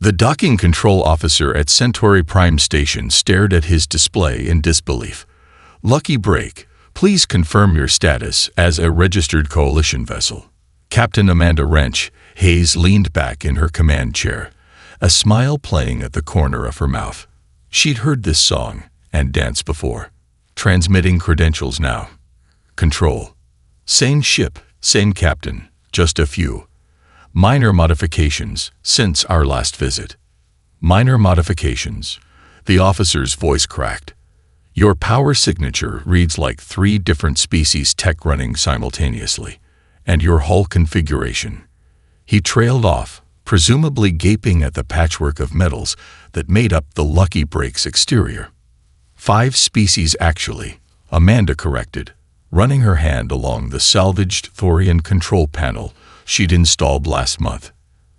The docking control officer at Centauri Prime Station stared at his display in disbelief. "Lucky break. Please confirm your status as a registered Coalition vessel." Captain Amanda Wrench Hayes leaned back in her command chair, a smile playing at the corner of her mouth. She'd heard this song and dance before. Transmitting credentials now. Control. Same ship, same captain, just a few minor modifications since our last visit. Minor modifications. The officer's voice cracked. Your power signature reads like 3 different species tech running simultaneously, and your hull configuration. He trailed off, presumably gaping at the patchwork of metals that made up the Lucky Break's exterior. 5 species actually, Amanda corrected, running her hand along the salvaged Thorian control panel she'd installed last month.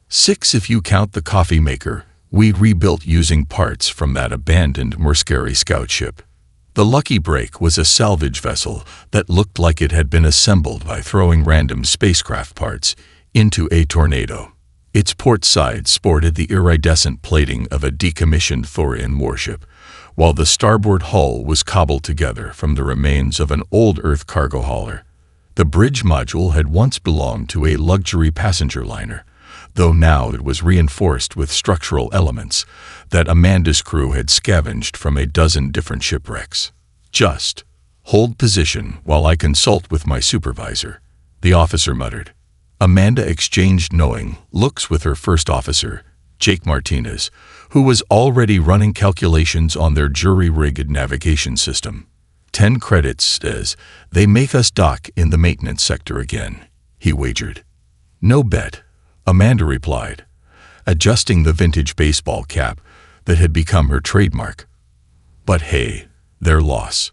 6 if you count the coffee maker we rebuilt using parts from that abandoned Merskari scout ship. The Lucky Break was a salvage vessel that looked like it had been assembled by throwing random spacecraft parts into a tornado. Its port side sported the iridescent plating of a decommissioned Thorian warship, while the starboard hull was cobbled together from the remains of an old Earth cargo hauler. The bridge module had once belonged to a luxury passenger liner, though now it was reinforced with structural elements that Amanda's crew had scavenged from a dozen different shipwrecks. "Just hold position while I consult with my supervisor," the officer muttered. Amanda exchanged knowing looks with her first officer, Jake Martinez, who was already running calculations on their jury-rigged navigation system. 10 credits as they make us dock in the maintenance sector again, he wagered. "No bet," Amanda replied, adjusting the vintage baseball cap that had become her trademark. But hey, their loss.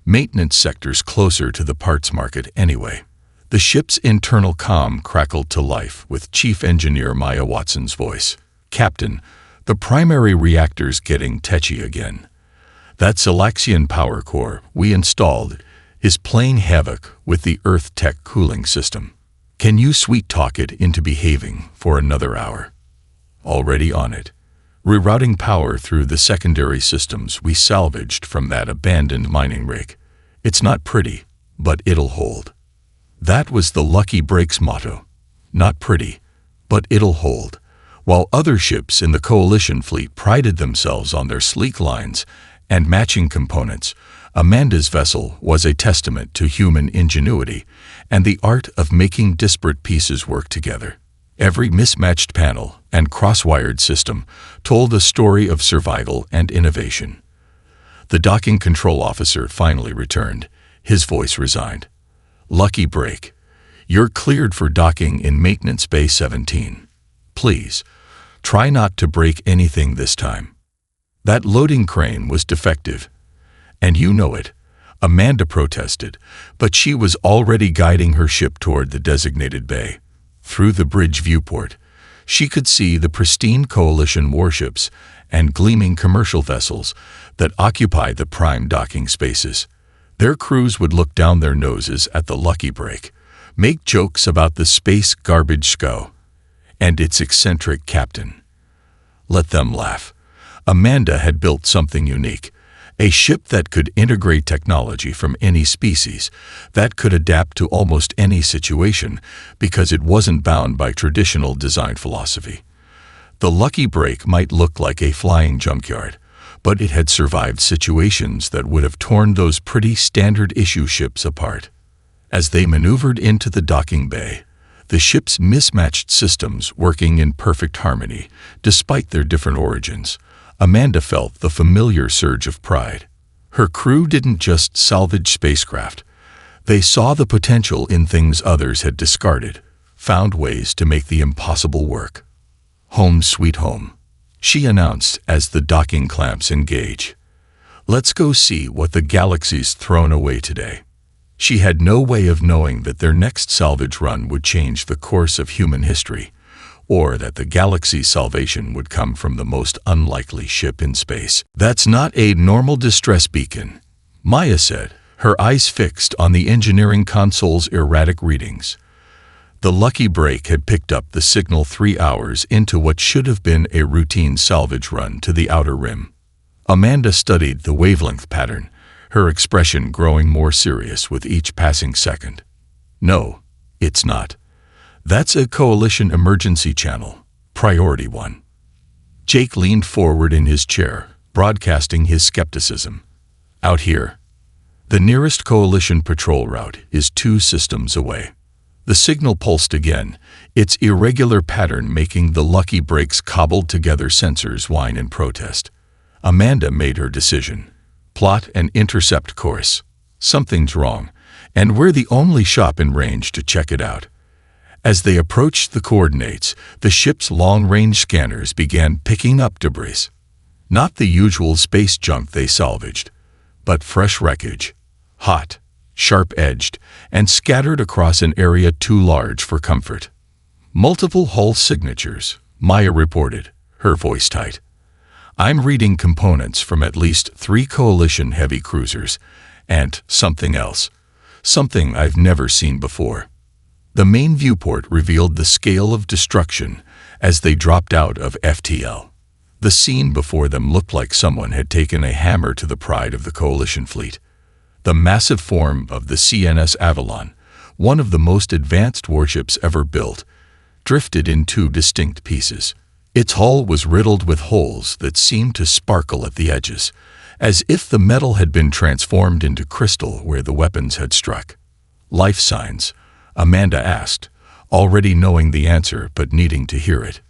Maintenance sector's closer to the parts market anyway. The ship's internal comm crackled to life with Chief Engineer Maya Watson's voice. "Captain, the primary reactor's getting tetchy again. That Silaxian power core we installed is playing havoc with the Earth Tech cooling system. Can you sweet-talk it into behaving for another hour?" "Already on it. Rerouting power through the secondary systems we salvaged from that abandoned mining rig. It's not pretty, but it'll hold." That was the Lucky Break's motto. Not pretty, but it'll hold. While other ships in the Coalition fleet prided themselves on their sleek lines and matching components, Amanda's vessel was a testament to human ingenuity and the art of making disparate pieces work together. Every mismatched panel and cross-wired system told a story of survival and innovation. The docking control officer finally returned, his voice resigned. "Lucky Break, you're cleared for docking in Maintenance Bay 17. Please, try not to break anything this time." That loading crane was defective, and you know it, Amanda protested, but she was already guiding her ship toward the designated bay. Through the bridge viewport, she could see the pristine Coalition warships and gleaming commercial vessels that occupied the prime docking spaces. Their crews would look down their noses at the Lucky Break, make jokes about the space garbage SCO and its eccentric captain. Let them laugh. Amanda had built something unique, a ship that could integrate technology from any species, that could adapt to almost any situation because it wasn't bound by traditional design philosophy. The Lucky Break might look like a flying junkyard, but it had survived situations that would have torn those pretty standard-issue ships apart. As they maneuvered into the docking bay, the ship's mismatched systems working in perfect harmony, despite their different origins, Amanda felt the familiar surge of pride. Her crew didn't just salvage spacecraft. They saw the potential in things others had discarded, found ways to make the impossible work. "Home sweet home," she announced as the docking clamps engage. "Let's go see what the galaxy's thrown away today." She had no way of knowing that their next salvage run would change the course of human history, or that the galaxy's salvation would come from the most unlikely ship in space. "That's not a normal distress beacon," Maya said, her eyes fixed on the engineering console's erratic readings. The lucky break had picked up the signal 3 hours into what should have been a routine salvage run to the outer rim. Amanda studied the wavelength pattern, her expression growing more serious with each passing second. No, it's not. That's a Coalition emergency channel, Priority 1. Jake leaned forward in his chair, broadcasting his skepticism. Out here, the nearest Coalition patrol route is 2 systems away. The signal pulsed again, its irregular pattern making the lucky break's cobbled-together sensors whine in protest. Amanda made her decision. Plot and intercept course. Something's wrong, and we're the only shop in range to check it out. As they approached the coordinates, the ship's long-range scanners began picking up debris. Not the usual space junk they salvaged, but fresh wreckage, hot, sharp-edged, and scattered across an area too large for comfort. Multiple hull signatures, Maya reported, her voice tight. I'm reading components from at least 3 Coalition heavy cruisers, and something else. Something I've never seen before. The main viewport revealed the scale of destruction as they dropped out of FTL. The scene before them looked like someone had taken a hammer to the pride of the Coalition fleet. The massive form of the CNS Avalon, one of the most advanced warships ever built, drifted in 2 distinct pieces. Its hull was riddled with holes that seemed to sparkle at the edges, as if the metal had been transformed into crystal where the weapons had struck. Life signs, Amanda asked, already knowing the answer but needing to hear it.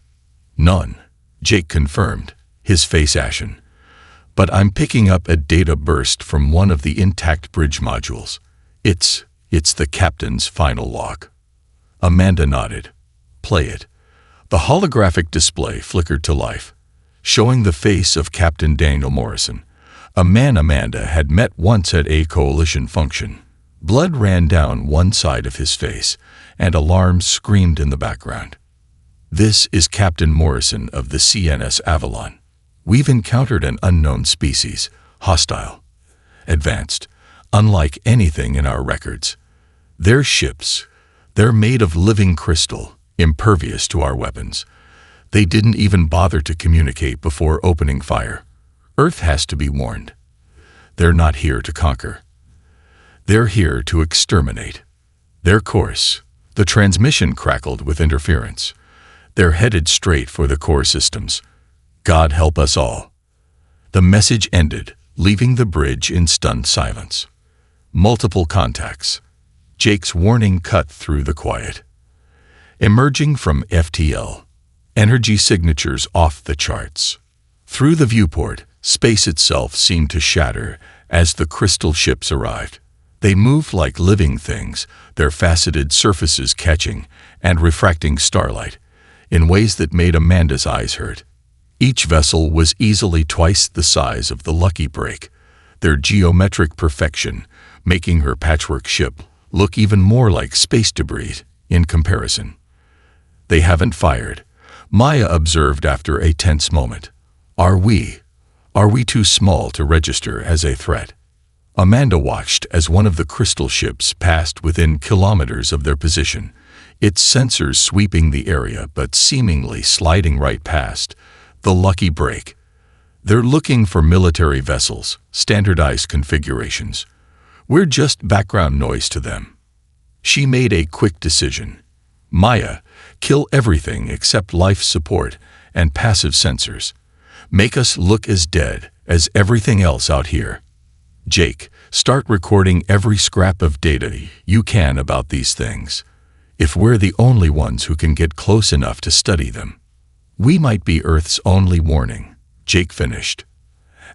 None, Jake confirmed, his face ashen. But I'm picking up a data burst from one of the intact bridge modules. It's the captain's final log. Amanda nodded. Play it. The holographic display flickered to life, showing the face of Captain Daniel Morrison, a man Amanda had met once at a Coalition function. Blood ran down one side of his face, and alarm screamed in the background. This is Captain Morrison of the CNS Avalon. We've encountered an unknown species, hostile, advanced, unlike anything in our records. Their ships, they're made of living crystal, impervious to our weapons. They didn't even bother to communicate before opening fire. Earth has to be warned. They're not here to conquer. They're here to exterminate. Their course, the transmission crackled with interference. They're headed straight for the core systems. God help us all. The message ended, leaving the bridge in stunned silence. Multiple contacts. Jake's warning cut through the quiet. Emerging from FTL, energy signatures off the charts. Through the viewport, space itself seemed to shatter as the crystal ships arrived. They moved like living things, their faceted surfaces catching and refracting starlight in ways that made Amanda's eyes hurt. Each vessel was easily twice the size of the lucky break, their geometric perfection making her patchwork ship look even more like space debris in comparison. They haven't fired, Maya observed after a tense moment. Are we too small to register as a threat? Amanda watched as one of the crystal ships passed within kilometers of their position, its sensors sweeping the area but seemingly sliding right past the lucky break. They're looking for military vessels, standardized configurations. We're just background noise to them. She made a quick decision. Maya, kill everything except life support and passive sensors. Make us look as dead as everything else out here. Jake, start recording every scrap of data you can about these things. If we're the only ones who can get close enough to study them, we might be Earth's only warning, Jake finished.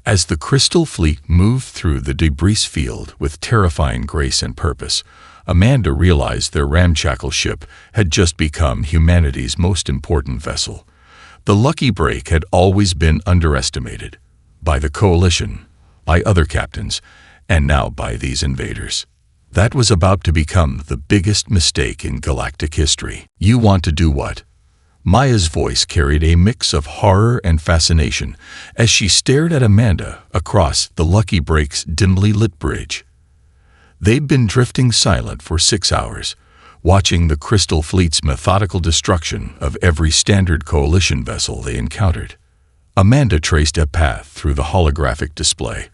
As the Crystal Fleet moved through the debris field with terrifying grace and purpose, Amanda realized their ramshackle ship had just become humanity's most important vessel. The lucky break had always been underestimated by the Coalition, by other captains, and now by these invaders. That was about to become the biggest mistake in galactic history. You want to do what? Maya's voice carried a mix of horror and fascination as she stared at Amanda across the lucky break's dimly lit bridge. They'd been drifting silent for 6 hours, watching the Crystal Fleet's methodical destruction of every standard coalition vessel they encountered. Amanda traced a path through the holographic display,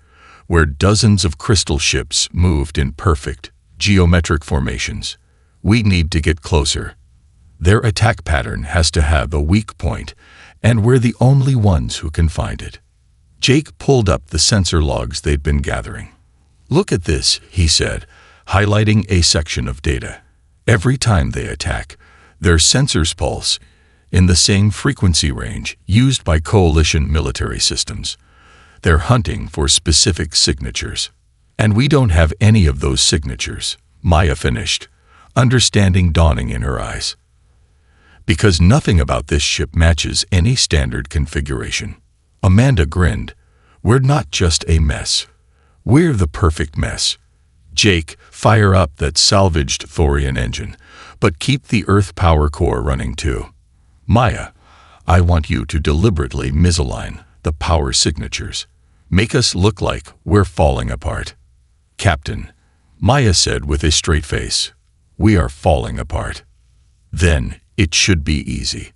where dozens of crystal ships moved in perfect, geometric formations. We need to get closer. Their attack pattern has to have a weak point, and we're the only ones who can find it. Jake pulled up the sensor logs they'd been gathering. "Look at this," he said, highlighting a section of data. "Every time they attack, their sensors pulse in the same frequency range used by coalition military systems. They're hunting for specific signatures. And we don't have any of those signatures," Maya finished, understanding dawning in her eyes. "Because nothing about this ship matches any standard configuration." Amanda grinned. "We're not just a mess. We're the perfect mess. Jake, fire up that salvaged Thorian engine, but keep the Earth power core running too. Maya, I want you to deliberately misalign the power signatures. Make us look like we're falling apart." "Captain," Maya said with a straight face, "we are falling apart." "Then it should be easy."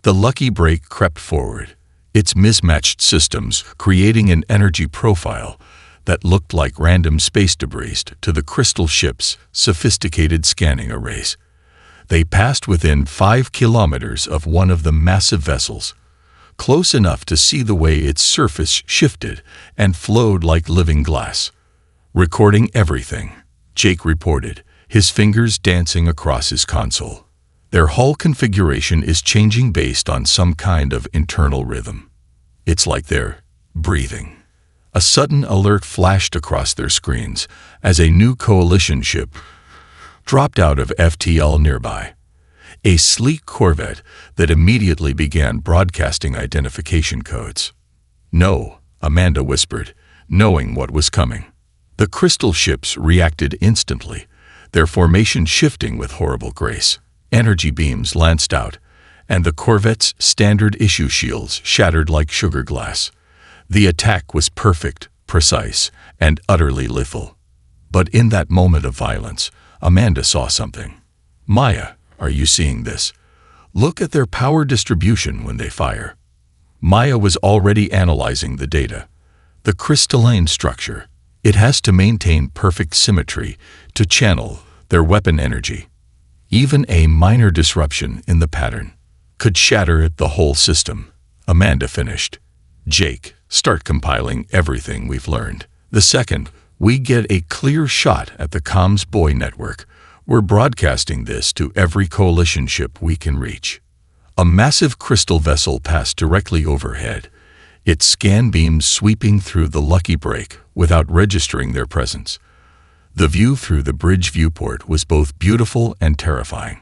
The lucky break crept forward, its mismatched systems creating an energy profile that looked like random space debris to the crystal ship's sophisticated scanning arrays. They passed within 5 kilometers of one of the massive vessels, close enough to see the way its surface shifted and flowed like living glass. "Recording everything," Jake reported, his fingers dancing across his console. "Their hull configuration is changing based on some kind of internal rhythm. It's like they're breathing." A sudden alert flashed across their screens as a new coalition ship dropped out of FTL nearby. A sleek corvette that immediately began broadcasting identification codes. "No," Amanda whispered, knowing what was coming. The crystal ships reacted instantly, their formation shifting with horrible grace. Energy beams lanced out, and the corvette's standard issue shields shattered like sugar glass. The attack was perfect, precise, and utterly lethal. But in that moment of violence, Amanda saw something. "Maya, are you seeing this? Look at their power distribution when they fire." Maya was already analyzing the data. The crystalline structure. It has to maintain perfect symmetry to channel their weapon energy. Even a minor disruption in the pattern could shatter the whole system. Amanda finished. "Jake, start compiling everything we've learned. The second we get a clear shot at the comms buoy network, we're broadcasting this to every coalition ship we can reach." A massive crystal vessel passed directly overhead, its scan beams sweeping through the lucky break without registering their presence. The view through the bridge viewport was both beautiful and terrifying,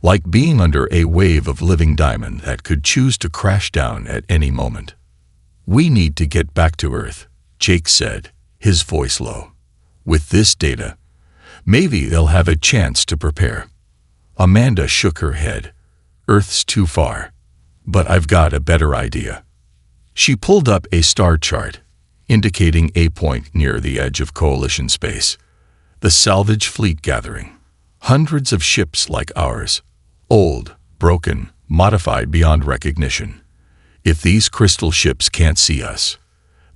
like being under a wave of living diamond that could choose to crash down at any moment. "We need to get back to Earth," Jake said, his voice low. "With this data, maybe they'll have a chance to prepare." Amanda shook her head. "Earth's too far. But I've got a better idea." She pulled up a star chart, indicating a point near the edge of coalition space. The salvage fleet gathering. Hundreds of ships like ours. Old, broken, modified beyond recognition. If these crystal ships can't see us,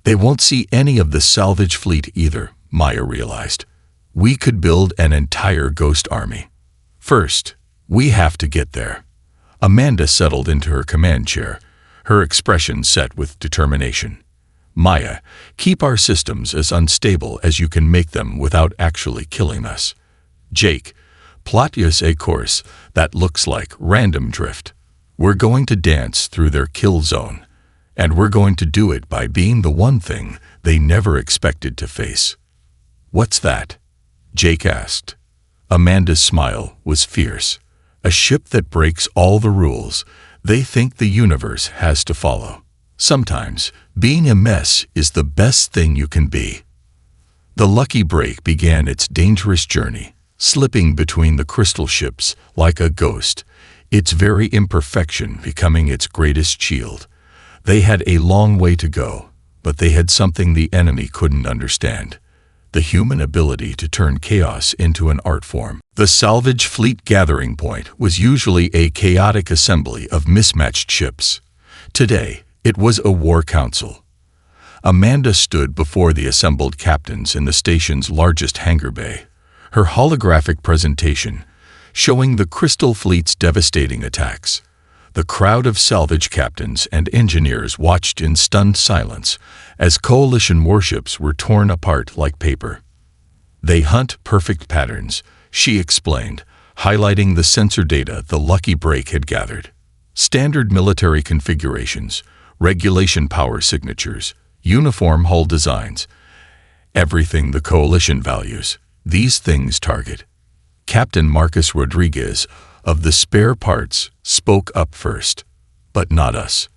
they won't see any of the salvage fleet either, Maya realized. We could build an entire ghost army. First, we have to get there. Amanda settled into her command chair, her expression set with determination. "Maya, keep our systems as unstable as you can make them without actually killing us. Jake, plot us a course that looks like random drift. We're going to dance through their kill zone, and we're going to do it by being the one thing they never expected to face." "What's that?" Jake asked. Amanda's smile was fierce. "A ship that breaks all the rules they think the universe has to follow. Sometimes, being a mess is the best thing you can be." The lucky break began its dangerous journey, slipping between the crystal ships like a ghost, its very imperfection becoming its greatest shield. They had a long way to go, but they had something the enemy couldn't understand. the human ability to turn chaos into an art form. The salvage fleet gathering point was usually a chaotic assembly of mismatched ships. Today, it was a war council. Amanda stood before the assembled captains in the station's largest hangar bay, her holographic presentation showing the Crystal Fleet's devastating attacks. The crowd of salvage captains and engineers watched in stunned silence as Coalition warships were torn apart like paper. "They hunt perfect patterns," she explained, highlighting the sensor data the Lucky Break had gathered. Standard military configurations, regulation power signatures, uniform hull designs, everything the Coalition values. These things target. Captain Marcus Rodriguez of the spare parts spoke up first. "But not us.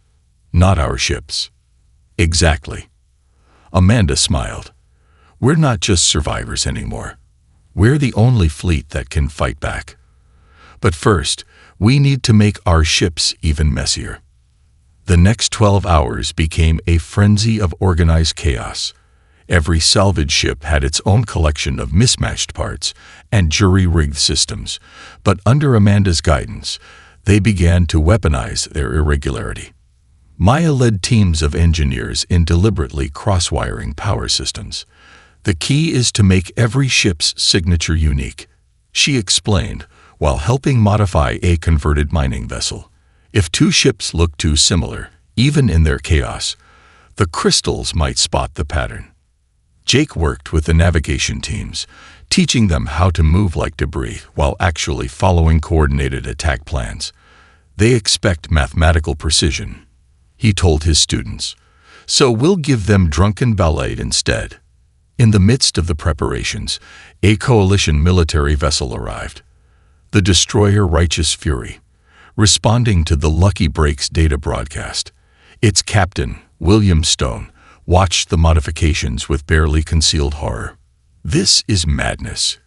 Not our ships." "Exactly." Amanda smiled. "We're not just survivors anymore. We're the only fleet that can fight back. But first, we need to make our ships even messier." The next 12 hours became a frenzy of organized chaos. Every salvage ship had its own collection of mismatched parts and jury-rigged systems, but under Amanda's guidance, they began to weaponize their irregularity. Maya led teams of engineers in deliberately cross-wiring power systems. "The key is to make every ship's signature unique," she explained, while helping modify a converted mining vessel. If two ships look too similar, even in their chaos, the crystals might spot the pattern. Jake worked with the navigation teams, teaching them how to move like debris while actually following coordinated attack plans. "They expect mathematical precision," he told his students, "so we'll give them drunken ballet instead." In the midst of the preparations, a Coalition military vessel arrived. The destroyer Righteous Fury, responding to the Lucky Break's data broadcast. Its captain, William Stone, watched the modifications with barely concealed horror. "This is madness,"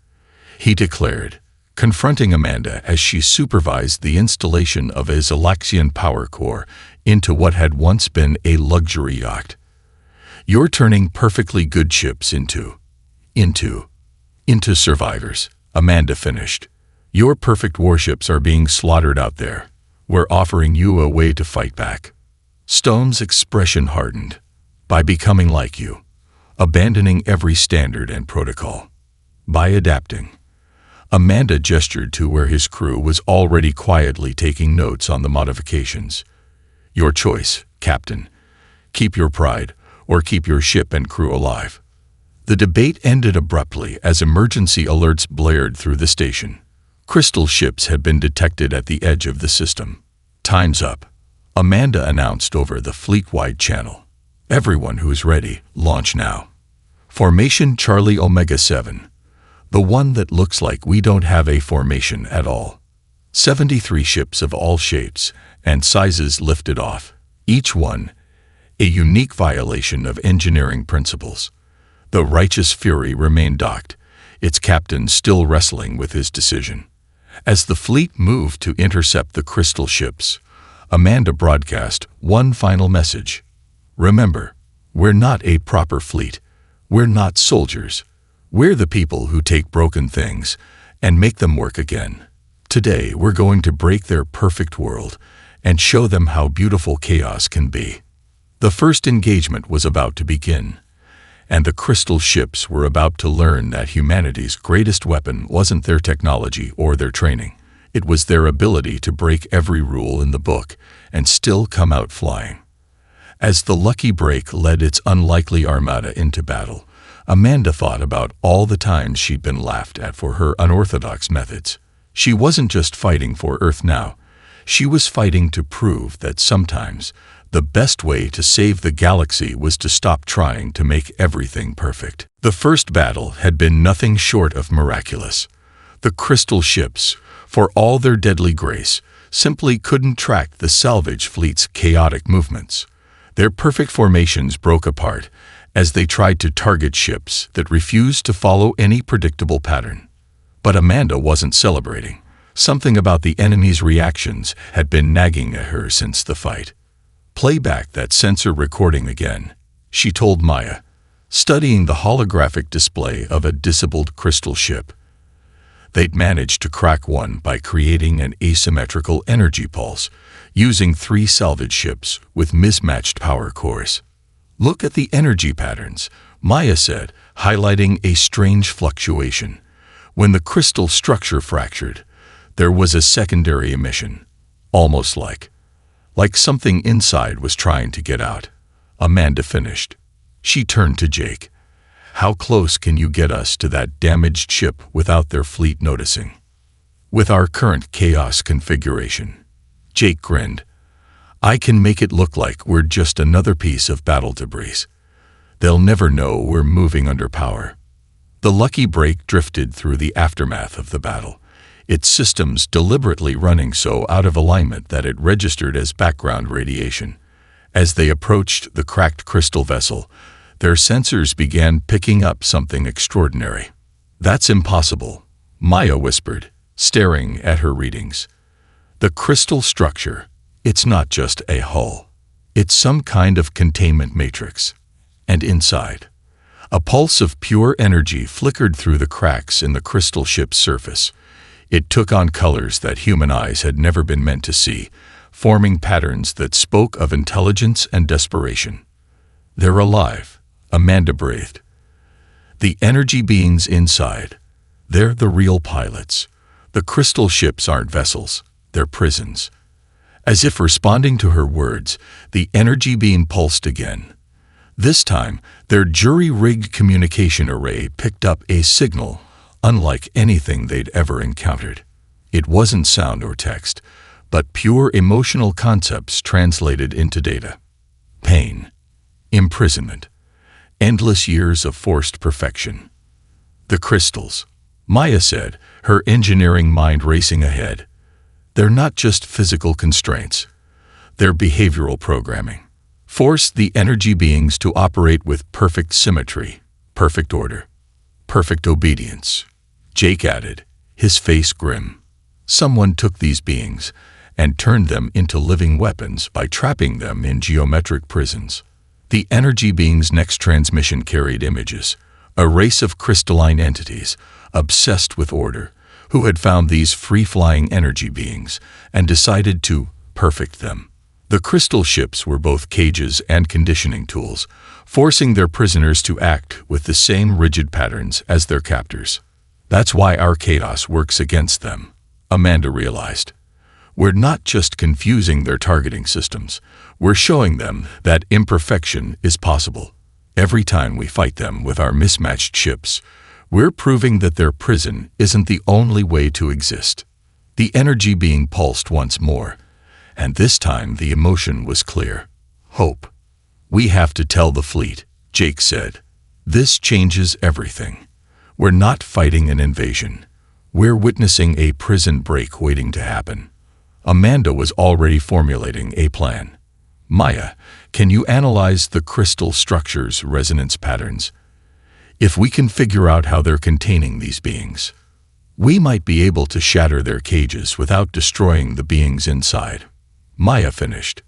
he declared, confronting Amanda as she supervised the installation of a Zalaxian power core into what had once been a luxury yacht. "You're turning perfectly good ships into survivors," Amanda finished. "Your perfect warships are being slaughtered out there. We're offering you a way to fight back." Stone's expression hardened. "By becoming like you, abandoning every standard and protocol. By adapting." Amanda gestured to where his crew was already quietly taking notes on the modifications. "Your choice, Captain. Keep your pride, or keep your ship and crew alive." The debate ended abruptly as emergency alerts blared through the station. Crystal ships had been detected at the edge of the system. "Time's up," Amanda announced over the fleet-wide channel. "Everyone who's ready, launch now. Formation Charlie Omega 7. The one that looks like we don't have a formation at all." 73 ships of all shapes and sizes lifted off, each one a unique violation of engineering principles. The Righteous Fury remained docked, its captain still wrestling with his decision. As the fleet moved to intercept the crystal ships, Amanda broadcast one final message. "Remember, we're not a proper fleet. We're not soldiers. We're the people who take broken things and make them work again. Today we're going to break their perfect world and show them how beautiful chaos can be." The first engagement was about to begin, and the crystal ships were about to learn that humanity's greatest weapon wasn't their technology or their training. It was their ability to break every rule in the book and still come out flying. As the Lucky Break led its unlikely armada into battle, Amanda thought about all the times she'd been laughed at for her unorthodox methods. She wasn't just fighting for Earth now. She was fighting to prove that sometimes the best way to save the galaxy was to stop trying to make everything perfect. The first battle had been nothing short of miraculous. The crystal ships, for all their deadly grace, simply couldn't track the salvage fleet's chaotic movements. Their perfect formations broke apart as they tried to target ships that refused to follow any predictable pattern. But Amanda wasn't celebrating. Something about the enemy's reactions had been nagging at her since the fight. "Play back that sensor recording again," she told Maya. studying the holographic display of a disabled crystal ship. They'd managed to crack one by creating an asymmetrical energy pulse, using 3 salvage ships with mismatched power cores. "Look at the energy patterns," Maya said, highlighting a strange fluctuation. When the crystal structure fractured, there was a secondary emission, almost like something inside was trying to get out. Amanda finished. She turned to Jake. "How close can you get us to that damaged ship without their fleet noticing?" "With our current chaos configuration," Jake grinned. "I can make it look like we're just another piece of battle debris. They'll never know we're moving under power." The Lucky Break drifted through the aftermath of the battle, its systems deliberately running so out of alignment that it registered as background radiation. As they approached the cracked crystal vessel, their sensors began picking up something extraordinary. "That's impossible," Maya whispered, staring at her readings. "The crystal structure, it's not just a hull. It's some kind of containment matrix. And inside, a pulse of pure energy flickered through the cracks in the crystal ship's surface. It took on colors that human eyes had never been meant to see, forming patterns that spoke of intelligence and desperation. "They're alive," Amanda breathed. "The energy beings inside, they're the real pilots. The crystal ships aren't vessels, they're prisons." As if responding to her words, the energy beam pulsed again. This time, their jury-rigged communication array picked up a signal unlike anything they'd ever encountered. It wasn't sound or text, but pure emotional concepts translated into data. Pain, imprisonment, endless years of forced perfection. "The crystals," Maya said, her engineering mind racing ahead. "They're not just physical constraints. They're behavioral programming. Force the energy beings to operate with perfect symmetry, perfect order, perfect obedience," Jake added, his face grim. "Someone took these beings and turned them into living weapons by trapping them in geometric prisons." The energy beings' next transmission carried images, a race of crystalline entities, obsessed with order, who had found these free-flying energy beings and decided to perfect them. The crystal ships were both cages and conditioning tools, forcing their prisoners to act with the same rigid patterns as their captors. "That's why our chaos works against them," Amanda realized. "We're not just confusing their targeting systems, we're showing them that imperfection is possible. Every time we fight them with our mismatched ships, we're proving that their prison isn't the only way to exist." The energy being pulsed once more, and this time the emotion was clear. Hope. "We have to tell the fleet," Jake said. "This changes everything. We're not fighting an invasion. We're witnessing a prison break waiting to happen." Amanda was already formulating a plan. "Maya, can you analyze the crystal structure's resonance patterns? If we can figure out how they're containing these beings, we might be able to shatter their cages without destroying the beings inside." Maya finished.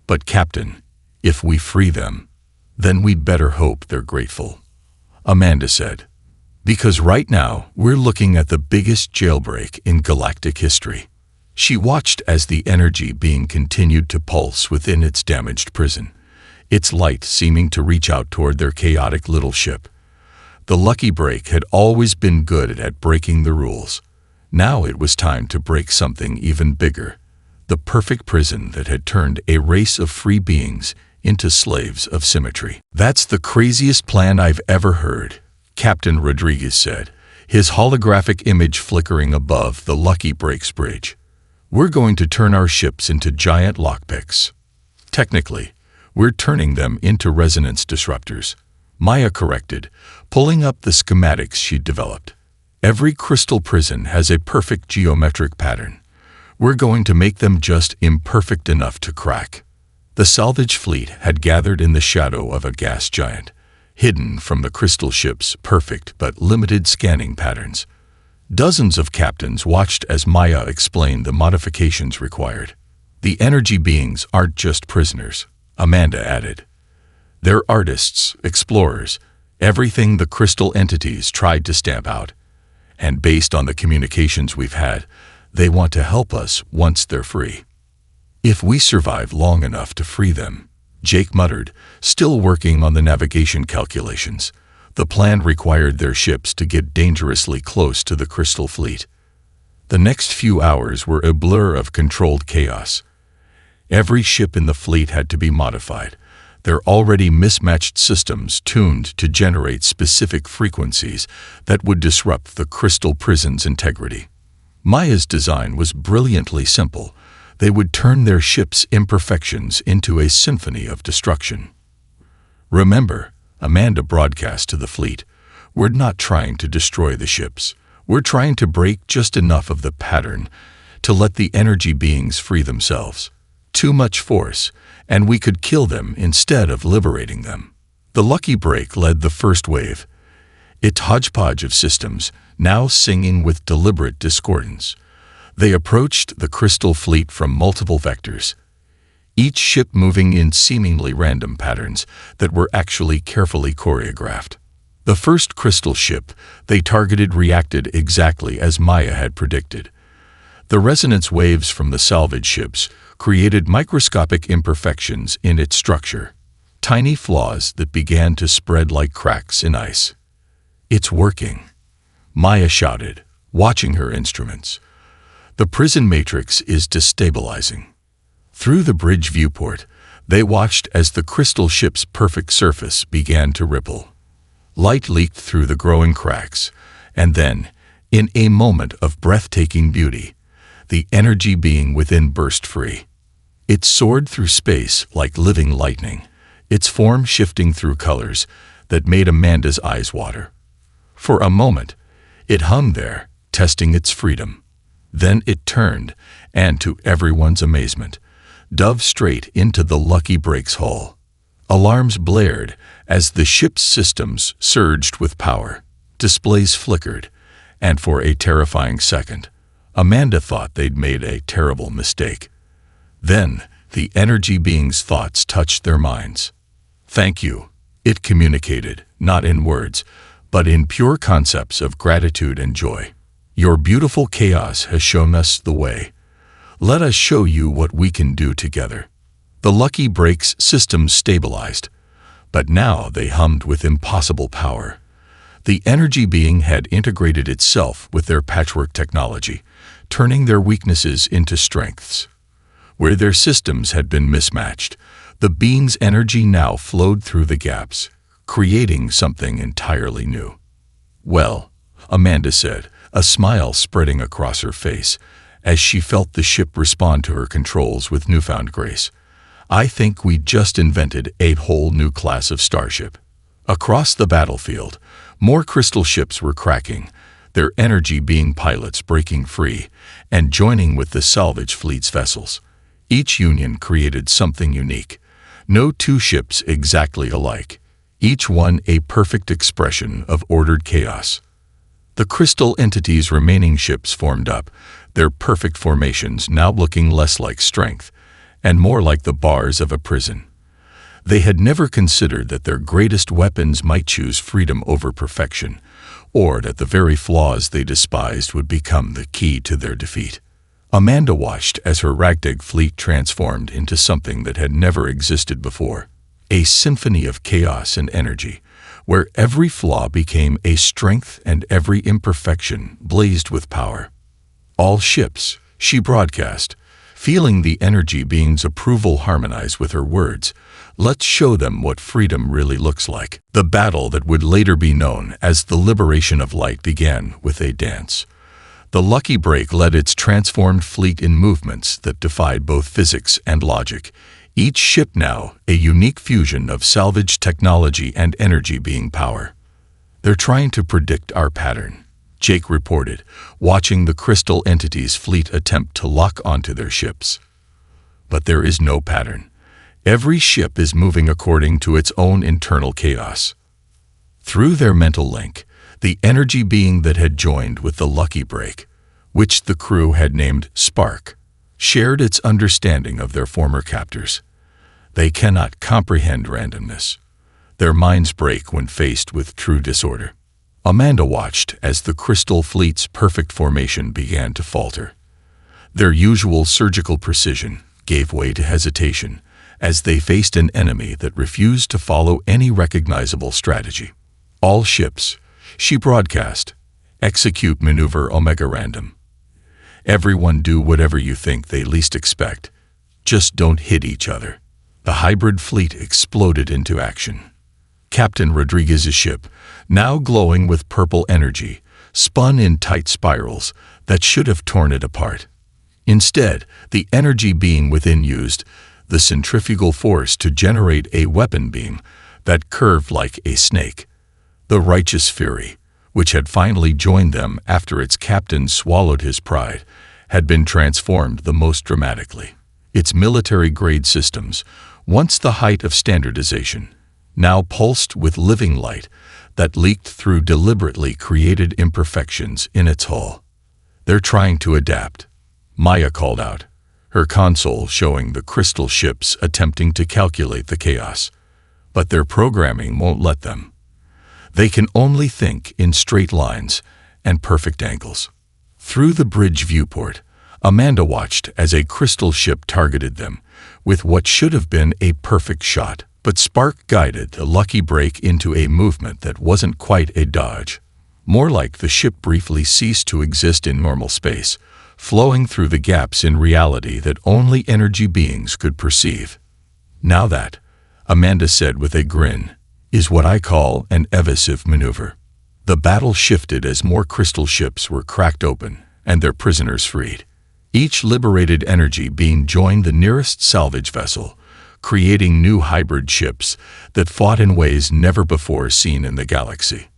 "But Captain, if we free them, then we'd better hope they're grateful," Amanda said. "Because right now we're looking at the biggest jailbreak in galactic history." She watched as the energy being continued to pulse within its damaged prison, its light seeming to reach out toward their chaotic little ship. The Lucky Break had always been good at breaking the rules. Now it was time to break something even bigger. The perfect prison that had turned a race of free beings into slaves of symmetry. "That's the craziest plan I've ever heard," Captain Rodriguez said, his holographic image flickering above the Lucky Break's bridge. "We're going to turn our ships into giant lockpicks. Technically, we're turning them into resonance disruptors," Maya corrected, pulling up the schematics she'd developed. "Every crystal prison has a perfect geometric pattern. We're going to make them just imperfect enough to crack." The salvage fleet had gathered in the shadow of a gas giant, hidden from the crystal ship's perfect but limited scanning patterns. Dozens of captains watched as Maya explained the modifications required. "The energy beings aren't just prisoners," Amanda added. "They're artists, explorers, Everything the crystal entities tried to stamp out. And based on the communications we've had, they want to help us once they're free. If we survive long enough to free them, Jake muttered, still working on the navigation calculations. The plan required their ships to get dangerously close to the crystal fleet. The next few hours were a blur of controlled chaos. Every ship in the fleet had to be modified, their already mismatched systems tuned to generate specific frequencies that would disrupt the crystal prison's integrity. Maya's design was brilliantly simple. They would turn their ship's imperfections into a symphony of destruction. Remember, Amanda broadcast to the fleet, "We're not trying to destroy the ships. We're trying to break just enough of the pattern to let the energy beings free themselves. Too much force, and we could kill them instead of liberating them." The lucky break led the first wave, its hodgepodge of systems now singing with deliberate discordance. They approached the crystal fleet from multiple vectors, each ship moving in seemingly random patterns that were actually carefully choreographed. The first crystal ship they targeted reacted exactly as Maya had predicted. The resonance waves from the salvage ships created microscopic imperfections in its structure, tiny flaws that began to spread like cracks in ice. "It's working," Maya shouted, watching her instruments. "The prison matrix is destabilizing." Through the bridge viewport, they watched as the crystal ship's perfect surface began to ripple. Light leaked through the growing cracks, and then, in a moment of breathtaking beauty, the energy being within burst free. It soared through space like living lightning, its form shifting through colors that made Amanda's eyes water. For a moment, it hung there, testing its freedom. Then it turned, and to everyone's amazement, dove straight into the lucky break's hull. Alarms blared as the ship's systems surged with power. Displays flickered, and for a terrifying second, Amanda thought they'd made a terrible mistake. Then, the energy being's thoughts touched their minds. "Thank you," it communicated, not in words, but in pure concepts of gratitude and joy. "Your beautiful chaos has shown us the way. Let us show you what we can do together." The lucky break's systems stabilized, but now they hummed with impossible power. The energy being had integrated itself with their patchwork technology, turning their weaknesses into strengths. Where their systems had been mismatched, the being's energy now flowed through the gaps, creating something entirely new. "Well," Amanda said, a smile spreading across her face, as she felt the ship respond to her controls with newfound grace, "I think we just invented a whole new class of starship." Across the battlefield, more crystal ships were cracking, their energy being pilots breaking free and joining with the salvage fleet's vessels. Each union created something unique. No two ships exactly alike, each one a perfect expression of ordered chaos. The crystal entity's remaining ships formed up, their perfect formations now looking less like strength and more like the bars of a prison. They had never considered that their greatest weapons might choose freedom over perfection, or that the very flaws they despised would become the key to their defeat. Amanda watched as her ragtag fleet transformed into something that had never existed before, a symphony of chaos and energy, where every flaw became a strength and every imperfection blazed with power. "All ships," she broadcast, feeling the energy being's approval harmonize with her words, "let's show them what freedom really looks like." The battle that would later be known as the Liberation of Light began with a dance. The lucky break led its transformed fleet in movements that defied both physics and logic, each ship now a unique fusion of salvage technology and energy being power. "They're trying to predict our pattern," Jake reported, watching the crystal entity's fleet attempt to lock onto their ships. "But there is no pattern. Every ship is moving according to its own internal chaos." Through their mental link, the energy being that had joined with the lucky break, which the crew had named Spark, shared its understanding of their former captors. "They cannot comprehend randomness. Their minds break when faced with true disorder. Amanda watched as the Crystal Fleet's perfect formation began to falter. Their usual surgical precision gave way to hesitation as they faced an enemy that refused to follow any recognizable strategy. All ships, she broadcast, execute maneuver Omega Random. Everyone do whatever you think they least expect. Just don't hit each other. The hybrid fleet exploded into action. Captain Rodriguez's ship, now glowing with purple energy, spun in tight spirals that should have torn it apart. Instead, the energy being within used the centrifugal force to generate a weapon beam that curved like a snake. The righteous fury, which had finally joined them after its captain swallowed his pride, had been transformed the most dramatically. Its military-grade systems, once the height of standardization, now pulsed with living light that leaked through deliberately created imperfections in its hull. "They're trying to adapt," Maya called out, her console showing the crystal ships attempting to calculate the chaos. But their programming won't let them. They can only think in straight lines and perfect angles. Through the bridge viewport, Amanda watched as a crystal ship targeted them with what should have been a perfect shot. But Spark guided the lucky break into a movement that wasn't quite a dodge. More like the ship briefly ceased to exist in normal space, flowing through the gaps in reality that only energy beings could perceive. "Now that," Amanda said with a grin, "is what I call an evasive maneuver." The battle shifted as more crystal ships were cracked open and their prisoners freed. Each liberated energy being joined the nearest salvage vessel, creating new hybrid ships that fought in ways never before seen in the galaxy.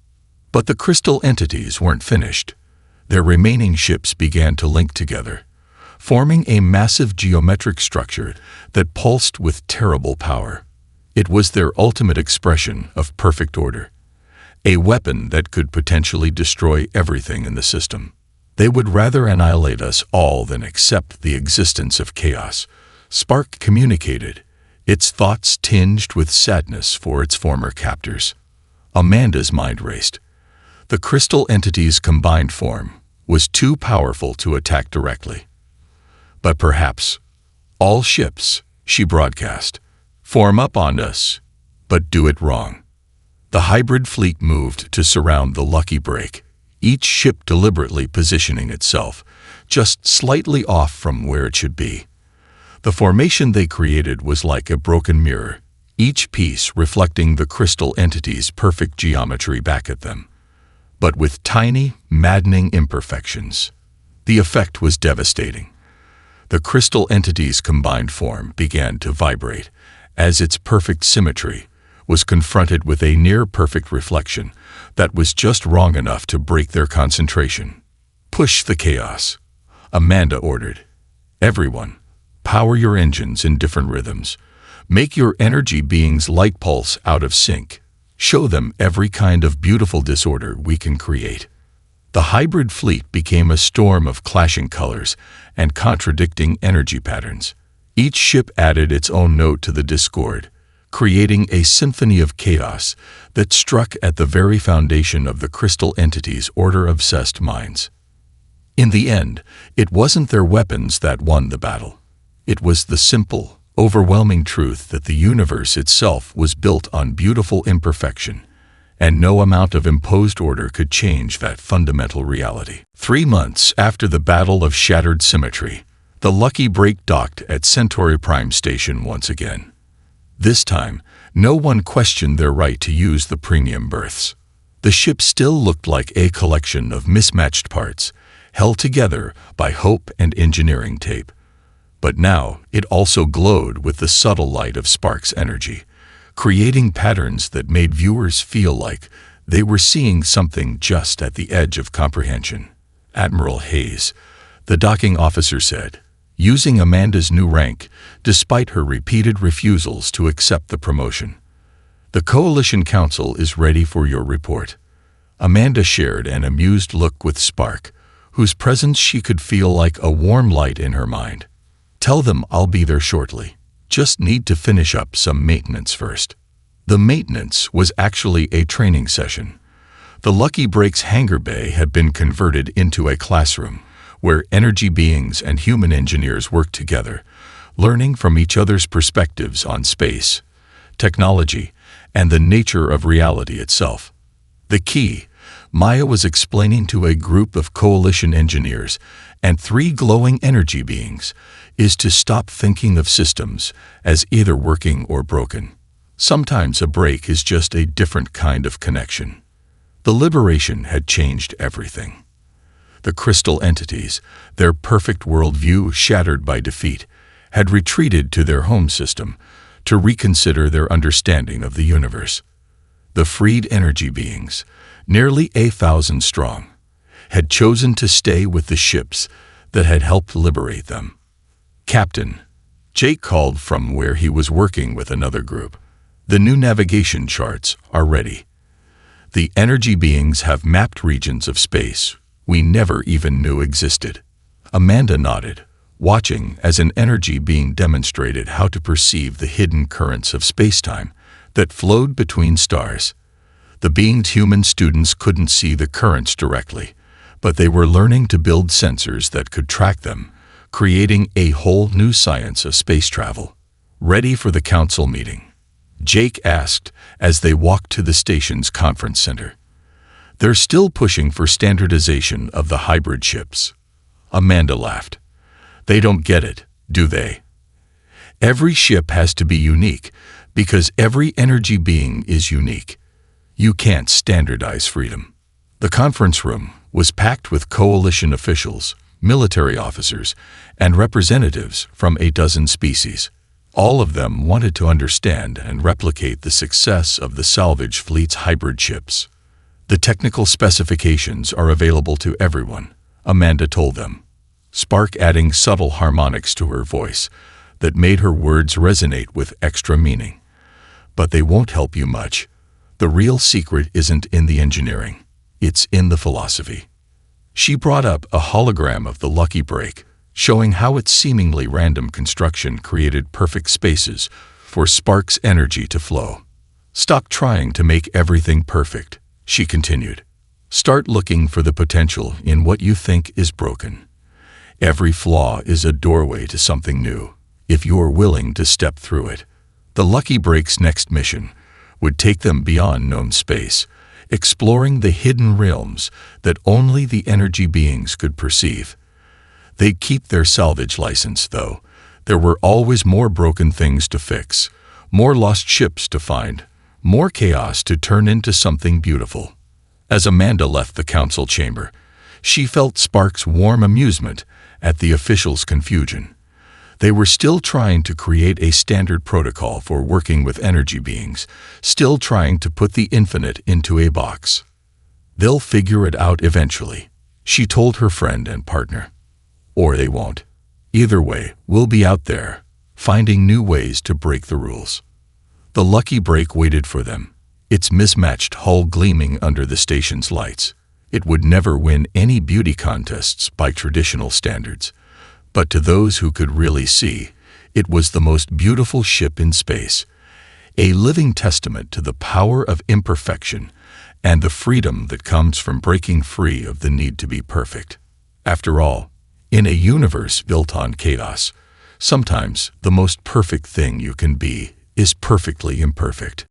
But the crystal entities weren't finished. Their remaining ships began to link together, forming a massive geometric structure that pulsed with terrible power. It was their ultimate expression of perfect order, a weapon that could potentially destroy everything in the system. "They would rather annihilate us all than accept the existence of chaos," Spark communicated, its thoughts tinged with sadness for its former captors. Amanda's mind raced. The crystal entity's combined form was too powerful to attack directly. "But perhaps, all ships," she broadcast, "form up on us, but do it wrong." The hybrid fleet moved to surround the lucky break, each ship deliberately positioning itself just slightly off from where it should be. The formation they created was like a broken mirror, each piece reflecting the crystal entity's perfect geometry back at them, but with tiny, maddening imperfections. The effect was devastating. The crystal entity's combined form began to vibrate as its perfect symmetry was confronted with a near-perfect reflection that was just wrong enough to break their concentration. "Push the chaos," Amanda ordered. "Everyone, power your engines in different rhythms. Make your energy beings light pulse out of sync. Show them every kind of beautiful disorder we can create." The hybrid fleet became a storm of clashing colors and contradicting energy patterns. Each ship added its own note to the discord, creating a symphony of chaos that struck at the very foundation of the crystal entity's order-obsessed minds. In the end, it wasn't their weapons that won the battle. It was the simple, overwhelming truth that the universe itself was built on beautiful imperfection, and no amount of imposed order could change that fundamental reality. 3 months after the Battle of Shattered Symmetry, the Lucky Break docked at Centauri Prime Station once again. This time, no one questioned their right to use the premium berths. The ship still looked like a collection of mismatched parts, held together by hope and engineering tape. But now it also glowed with the subtle light of Spark's energy, creating patterns that made viewers feel like they were seeing something just at the edge of comprehension. "Admiral Hayes," the docking officer said, using Amanda's new rank despite her repeated refusals to accept the promotion. "The Coalition Council is ready for your report." Amanda shared an amused look with Spark, whose presence she could feel like a warm light in her mind. "Tell them I'll be there shortly. Just need to finish up some maintenance first." The maintenance was actually a training session. The Lucky Break's hangar bay had been converted into a classroom where energy beings and human engineers worked together, learning from each other's perspectives on space, technology, and the nature of reality itself. The key, Maya was explaining to a group of coalition engineers and 3 glowing energy beings, is to stop thinking of systems as either working or broken. Sometimes a break is just a different kind of connection. The liberation had changed everything. The crystal entities, their perfect worldview shattered by defeat, had retreated to their home system to reconsider their understanding of the universe. The freed energy beings, nearly 1,000 strong, had chosen to stay with the ships that had helped liberate them. "Captain," Jake called from where he was working with another group, "the new navigation charts are ready. The energy beings have mapped regions of space we never even knew existed." Amanda nodded, watching as an energy being demonstrated how to perceive the hidden currents of spacetime that flowed between stars. The being's human students couldn't see the currents directly, but they were learning to build sensors that could track them, creating a whole new science of space travel. "Ready for the council meeting?" Jake asked as they walked to the station's conference center. "They're still pushing for standardization of the hybrid ships." Amanda laughed. "They don't get it, do they? Every ship has to be unique because every energy being is unique. You can't standardize freedom." The conference room was packed with coalition officials, military officers, and representatives from a dozen species. All of them wanted to understand and replicate the success of the salvage fleet's hybrid ships. "The technical specifications are available to everyone," Amanda told them, Spark adding subtle harmonics to her voice that made her words resonate with extra meaning. "But they won't help you much. The real secret isn't in the engineering. It's in the philosophy." She brought up a hologram of the Lucky Break, showing how its seemingly random construction created perfect spaces for Spark's energy to flow. "Stop trying to make everything perfect," she continued. "Start looking for the potential in what you think is broken. Every flaw is a doorway to something new, if you're willing to step through it." The Lucky Break's next mission would take them beyond known space, exploring the hidden realms that only the energy beings could perceive. They'd keep their salvage license, though. There were always more broken things to fix, more lost ships to find, more chaos to turn into something beautiful. As Amanda left the council chamber, she felt Spark's warm amusement at the officials' confusion. They were still trying to create a standard protocol for working with energy beings, still trying to put the infinite into a box. "They'll figure it out eventually," she told her friend and partner. "Or they won't. Either way, we'll be out there, finding new ways to break the rules." The Lucky Break waited for them, its mismatched hull gleaming under the station's lights. It would never win any beauty contests by traditional standards, but to those who could really see, it was the most beautiful ship in space, a living testament to the power of imperfection and the freedom that comes from breaking free of the need to be perfect. After all, in a universe built on chaos, sometimes the most perfect thing you can be is perfectly imperfect.